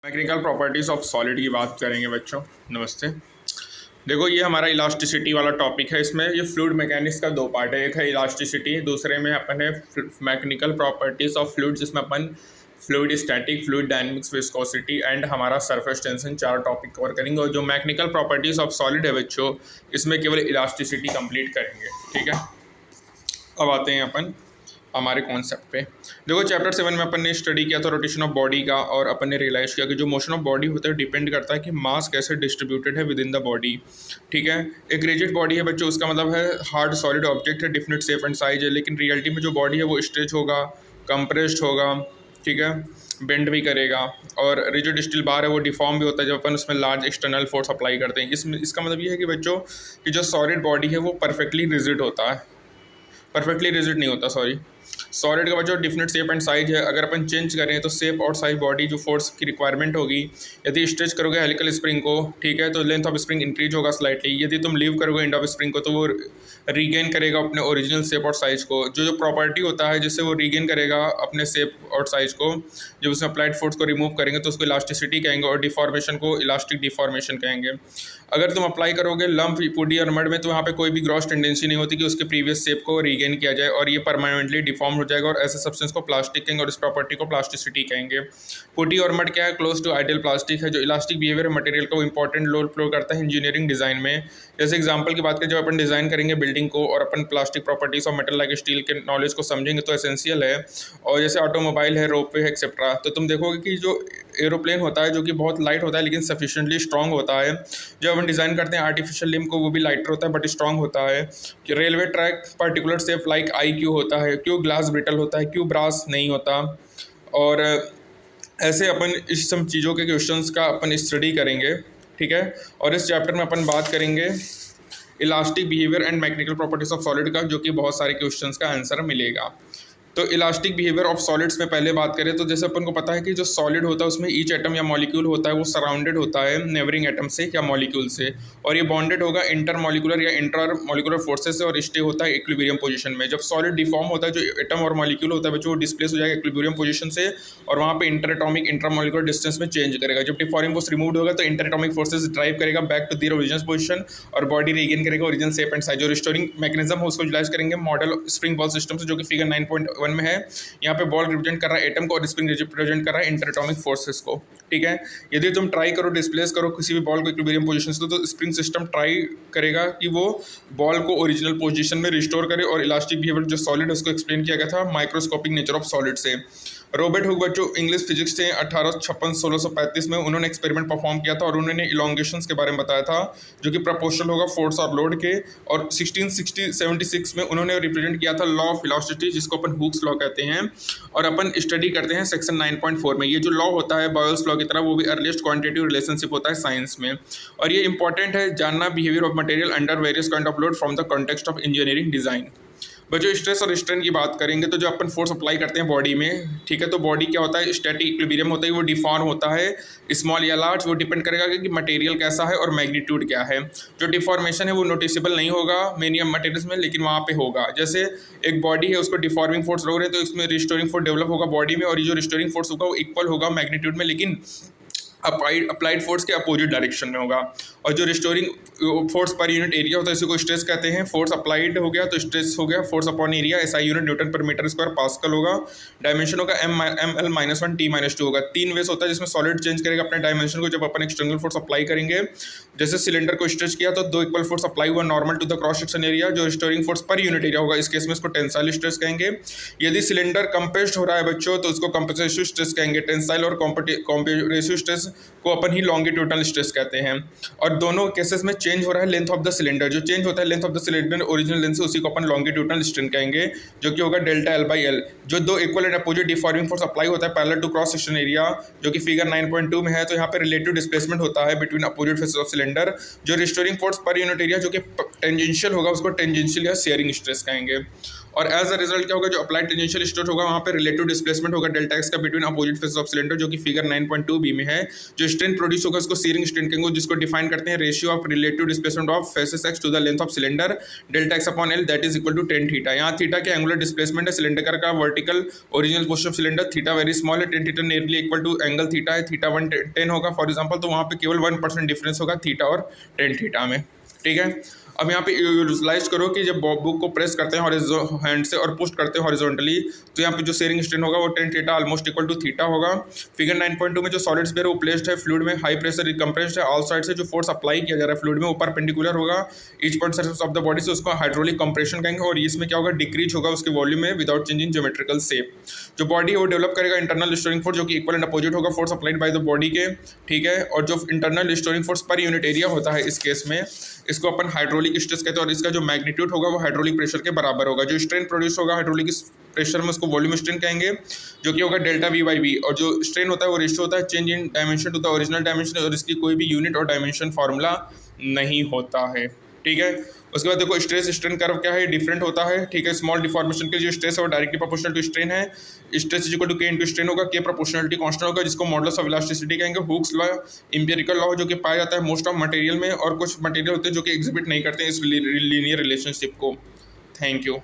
Mechanical properties of solid की बात करेंगे बच्चों। नमस्ते। देखो, ये हमारा इलास्टिसिटी वाला टॉपिक है। इसमें ये फ्लूइड मैकेनिक्स का दो पार्ट है। एक है इलास्टिसिटी, दूसरे में अपन है मैकेनिकल प्रॉपर्टीज़ ऑफ फ्लूइड, जिसमें अपन fluid static, fluid dynamics, viscosity and हमारा सरफेस टेंशन, चार टॉपिक कवर करेंगे। और जो मैकेनिकल प्रॉपर्टीज़ ऑफ सॉलिड है बच्चों, इसमें केवल इलास्टिसिटी कंप्लीट करेंगे। ठीक है, अब आते हैं अपन हमारे कॉन्सेप्ट पे। देखो, चैप्टर 7 में अपन ने स्टडी किया था रोटेशन ऑफ बॉडी का, और अपन ने रियलाइज़ किया कि जो मोशन ऑफ बॉडी होता है डिपेंड करता है कि मास कैसे डिस्ट्रीब्यूटेड है विद इन द बॉडी। ठीक है, एक रिजिड बॉडी है बच्चों, उसका मतलब है हार्ड सॉलिड ऑब्जेक्ट है, डिफिनिट शेप एंड साइज है, लेकिन रियलिटी में जो बॉडी है वो स्ट्रेच होगा, कंप्रेस्ड होगा, ठीक है, बेंड भी करेगा। और रिजिड स्टील बार है वो डिफॉर्म भी होता है जब अपन उसमें लार्ज एक्सटर्नल फोर्स अप्लाई करते हैं। इसका मतलब ये है कि बच्चों कि जो सॉलिड बॉडी है वो परफेक्टली रिजिड होता है, परफेक्टली रिजिड नहीं होता, सॉलिड का बच्चों डिफिनिट शेप एंड साइज है। अगर अपन चेंज करें तो शेप और साइज बॉडी जो फोर्स की रिक्वायरमेंट होगी, यदि स्ट्रेच करोगे हेलिकल स्प्रिंग को, ठीक है, तो लेंथ ऑफ स्प्रिंग इंक्रीज होगा स्लाइटली। यदि तुम लीव करोगे एंड ऑफ स्प्रिंग को, तो वो रीगेन करेगा अपने ओरिजिनल शेप और साइज को। जो प्रॉपर्टी होता है जिससे वो रीगेन करेगा अपने शेप और साइज को, जब उसमें अप्लाइड फोर्स को रिमूव करेंगे तो उसको इलास्टिसिटी कहेंगे, और डिफॉर्मेशन को इलास्टिक डिफॉर्मेशन कहेंगे। अगर तुम अप्लाई करोगे लंप, पुडी और मड में, तो वहाँ पे कोई भी ग्रॉस टेंडेंसी नहीं होती कि उसके प्रीवियस शेप को रीगेन किया जाए, और ये परमानेंटली डिफॉर्म हो जाएगा। और ऐसे सब्सटेंस को प्लास्टिक कहेंगे, और इस प्रॉपर्टी को प्लास्टिसिटी कहेंगे। पुडी और मड क्या है? क्लोज टू आइडियल प्लास्टिक है, जो इलास्टिक बिहेवियर मटेरियल को इंपॉर्टेंट रोल प्ले करता है इंजीनियरिंग डिज़ाइन में। जैसे एग्जांपल की बात करें, जब अपन डिज़ाइन करेंगे बिल्डिंग को और अपन plastic properties of metal like steel के नॉलेज को समझेंगे तो एसेंशियल है। और जैसे ऑटोमोबाइल है, रोपवे है, एक्सेट्रा, तो तुम देखोगे कि जो एरोप्लेन होता है जो कि बहुत लाइट होता है लेकिन सफिशिएंटली स्ट्रॉन्ग होता है। जब हम डिज़ाइन करते हैं आर्टिफिशियल लिम्ब को, वो भी लाइटर होता है बट स्ट्रॉन्ग होता है। कि railway track particular shape like I क्यों होता है, क्यों ग्लास ब्रिटल होता है, क्यों ब्रास नहीं होता। और ऐसे अपन इस सब चीज़ों के क्वेश्चंस का अपन स्टडी करेंगे। ठीक है, और इस चैप्टर में अपन बात करेंगे elastic behaviour and mechanical properties of solid का, जो कि बहुत सारे क्वेश्चंस का आंसर मिलेगा। तो इलास्टिक बिहेवियर ऑफ सॉलिड्स में पहले बात करें तो जैसे अपन को पता है कि जो सॉलिड होता है उसमें ईच एटम या मॉलिक्यूल होता है वो सराउंडेड होता है नेबरिंग एटम से या मॉलिक्यूल से, और ये बॉन्डेड होगा इंटर मॉलिकुलर या इंटर मॉलिकुलर फोर्सेस से, और स्टे होता है इक्विलिब्रियम पोजीशन में। जब सॉलिड डिफॉर्म होता है, जो एटम और मॉलिक्यूल होता है बच्चों, वो डिस्प्लेस हो जाएगा इक्विलिब्रियम पोजीशन से, और वहाँ पे inter atomic inter molecular distance में चेंज करेगा। जब डिफॉर्मिंग फोर्स रिमूव होगा तो इंटर एटॉमिक फोर्सेस ड्राइव करेगा back to their original position, और बॉडी रीगेन करेगा ओरिजिनल शेप एंड साइज। जो रिस्टोरिंग मैकेनिज्म है उसको यूटिलाइज करेंगे मॉडल स्प्रिंग बॉल सिस्टम से, जो कि फिगर 9.1 में है। यहाँ पे बॉल रिप्रेजेंट कर रहा है एटम को और स्प्रिंग रिप्रेजेंट कर रहा है इंटरएटॉमिक फोर्सेस को। ठीक है, यदि तुम ट्राई करो डिस्प्लेस करो किसी भी बॉल को इक्विलिब्रियम पोजीशन से, तो स्प्रिंग सिस्टम ट्राई करेगा कि वो बॉल को ओरिजिनल पोजीशन में रिस्टोर करे। और इलास्टिक बिहेवियर जो सॉलिड है उसको एक्सप्लेन किया गया था माइक्रोस्कोपिक नेचर ऑफ सॉलिड से। रॉबर्ट हुक बच्चों इंग्लिश फिजिक्स थे 1856-1635 में, उन्होंने एक्सपेरिमेंट परफॉर्म किया था और उन्होंने इलोंगेशंस के बारे में बताया था जो कि प्रोपोर्शनल होगा फोर्स और लोड के। और 1676 में उन्होंने रिप्रेजेंट किया था लॉ ऑफ वेलोसिटी, जिसको अपन हुक्स लॉ कहते हैं, और अपन स्टडी करते हैं सेक्शन 9.4 में। ये जो लॉ होता है बॉयल्स लॉ की तरह, वो भी अर्लीस्ट क्वांटिटेटिव रिलेशनशिप होता है साइंस में, और ये इंपॉर्टेंट है जानना behaviour of material under various kind of load from the context of engineering design. बच्चों स्ट्रेस और स्ट्रेन की बात करेंगे तो जो अपन फोर्स अप्लाई करते हैं बॉडी में, ठीक है, तो बॉडी क्या होता है? स्टैटिक इक्विलिब्रियम होता है, वो डिफॉर्म होता है स्मॉल या लार्ज, वो डिपेंड करेगा कि मटेरियल कैसा है और मैग्नीट्यूड क्या है। जो डिफॉर्मेशन है वो नोटिसेबल नहीं होगा मेनी मटेरियल्स में, लेकिन वहाँ पे होगा। जैसे एक बॉडी है उसको डिफॉर्मिंग फोर्स लग रहे हैं तो इसमें रिस्टोरिंग फोर्स डेवलप होगा बॉडी में, और ये जो रिस्टोरिंग फोर्स होगा वो इक्वल होगा मैग्नीट्यूड में, लेकिन अप्लाइड फोर्स के अपोजिट डायरेक्शन में होगा। और जो रिस्टोरिंग फोर्स पर यूनिट एरिया होता है इसी को स्ट्रेस कहते हैं। फोर्स अप्लाइड हो गया तो स्ट्रेस हो गया, force upon area SI unit Newton पर मीटर स्क्वायर पास्कल होगा। डायमेंशन होगा ml-1 t-2 होगा। 3 वेस होता है जिसमें सॉलिड चेंज करेगा अपने डायमेंशन को जब अपन एक्सटर्नल फोर्स अप्लाई करेंगे। जैसे सिलेंडर को स्ट्रेच किया तो 2 इक्वल फोर्स अप्लाई हुआ normal to the cross section area, जो रिस्टोरिंग फोर्स पर यूनिट एरिया होगा। इस केस में इसको टेंसाइल स्ट्रेस कहेंगे। यदि सिलेंडर कंप्रेस्ड हो रहा है बच्चों तो उसको कंप्रेसिव स्ट्रेस कहेंगे। टेंसाइल और कंप्रेसिव स्ट्रेस को अपन ही लॉन्गिट्यूडनल स्ट्रेस कहते हैं। और दोनों केसेस में चेंज हो रहा है लेंथ ऑफ द सिलेंडर, जो चेंज होता है length of the cylinder original length से, उसी को अपन लॉन्गिट्यूडनल स्ट्रेन कहेंगे, जो कि होगा डेल्टा L/L। जो 2 equal and opposite deforming force apply होता है parallel to cross section area, जो कि फिगर 9.2 में है, तो यहाँ पे रिलेटिव डिस्प्लेसमेंट होता है between opposite faces of cylinder. जो रिस्टोरिंग फोर्स पर यूनिट एरिया जो कि टेंजेंशियल होगा उसको टेंजेंशियल या शेयरिंग स्ट्रेस कहेंगे। और एज अ रिजल्ट क्या होगा, जो अप्लाइड टेंजेंशियल स्ट्रेस होगा वहाँ पे रिलेटिव डिस्प्लेसमेंट होगा डेल्टा एक्स का between opposite faces of cylinder, जो कि फिगर 9.2 बी में है। जो स्ट्रेन प्रोड्यूस होगा उसको सीरिंग स्ट्रेन कहेंगे, जिसको डिफाइन करते हैं ratio of relative displacement of faces x to the length of cylinder delta x upon L that is equal to tan theta. यहाँ थीटा के एंगुलर डिस्प्लेसमेंट है सिलेंडर का vertical original position of cylinder, theta very small है, tan theta nearly equal to angle theta है, theta 110 होगा for example, तो वहाँ पे केवल 1% डिफरेंस होगा थीटा और टेन थीटा में। ठीक है, अब यहाँ पे यूटिलाइज करो कि जब बुक को प्रेस करते हैं हैंड से और पुश करते हैं हॉरिजॉन्टली, तो यहाँ पे जो शेयरिंग स्ट्रेन होगा वो tan theta almost equal to theta होगा। फिगर 9.2 में जो सॉलिड स्फीयर वो प्लेस्ड है फ्लूइड में, हाई प्रेशर कंप्रेस्ड है, ऑल साइड से जो फोर्स अप्लाई किया जा रहा है फ्लूइड में वो परपेंडिकुलर होगा each point surface of the body से, उसको हाइड्रोलिक कंप्रेशन कहेंगे। और इसमें क्या होगा, डिक्रीज होगा उसके वॉल्यूम में विदाउट चेंजिंग ज्योमेट्रिकल शेप। जो बॉडी है वो डेवलप करेगा इंटरनल रिस्टोरिंग फोर्स, जो कि इक्वल एंड अपोजिट होगा force applied by the body के। ठीक है, और जो इंटरनल रिस्टोरिंग फोर्स पर यूनिट एरिया होता है इस केस में, इसको अपन हाइड्रोलिक स्ट्रेस कहते हैं, और इसका जो मैग्नीट्यूड होगा वो हाइड्रोलिक प्रेशर के बराबर होगा। जो स्ट्रेन प्रोड्यूस होगा हाइड्रोलिक प्रेशर में उसको वॉल्यूम स्ट्रेन कहेंगे, जो कि होगा डेल्टा वी बाई वी। और जो स्ट्रेन होता है वो रेशियो होता है change in dimension to the original dimension, और इसकी कोई भी यूनिट और डायमेंशन फार्मूला नहीं होता है। ठीक है, उसके बाद देखो स्ट्रेस स्ट्रेन कर्व क्या है, डिफरेंट होता है। ठीक है, स्मॉल डिफॉर्मेशन के जो स्ट्रेस है वो डायरेक्टली प्रोपोर्शनल टू स्ट्रेन है। स्ट्रेस इज इक्वल टू के इनटू स्ट्रेन होगा, के प्रोपोर्शनलिटी कांस्टेंट होगा, जिसको मॉडुलस ऑफ इलास्टिसिटी कहेंगे। हुक्स लॉ इंपेरिकल लॉ जो कि पाया जाता है मोस्ट ऑफ मटेरियल में, और कुछ मटेरियल होते हैं जो कि एग्जिबिट नहीं करते हैं इस लीनियर रिलेशनशिप को। Thank you.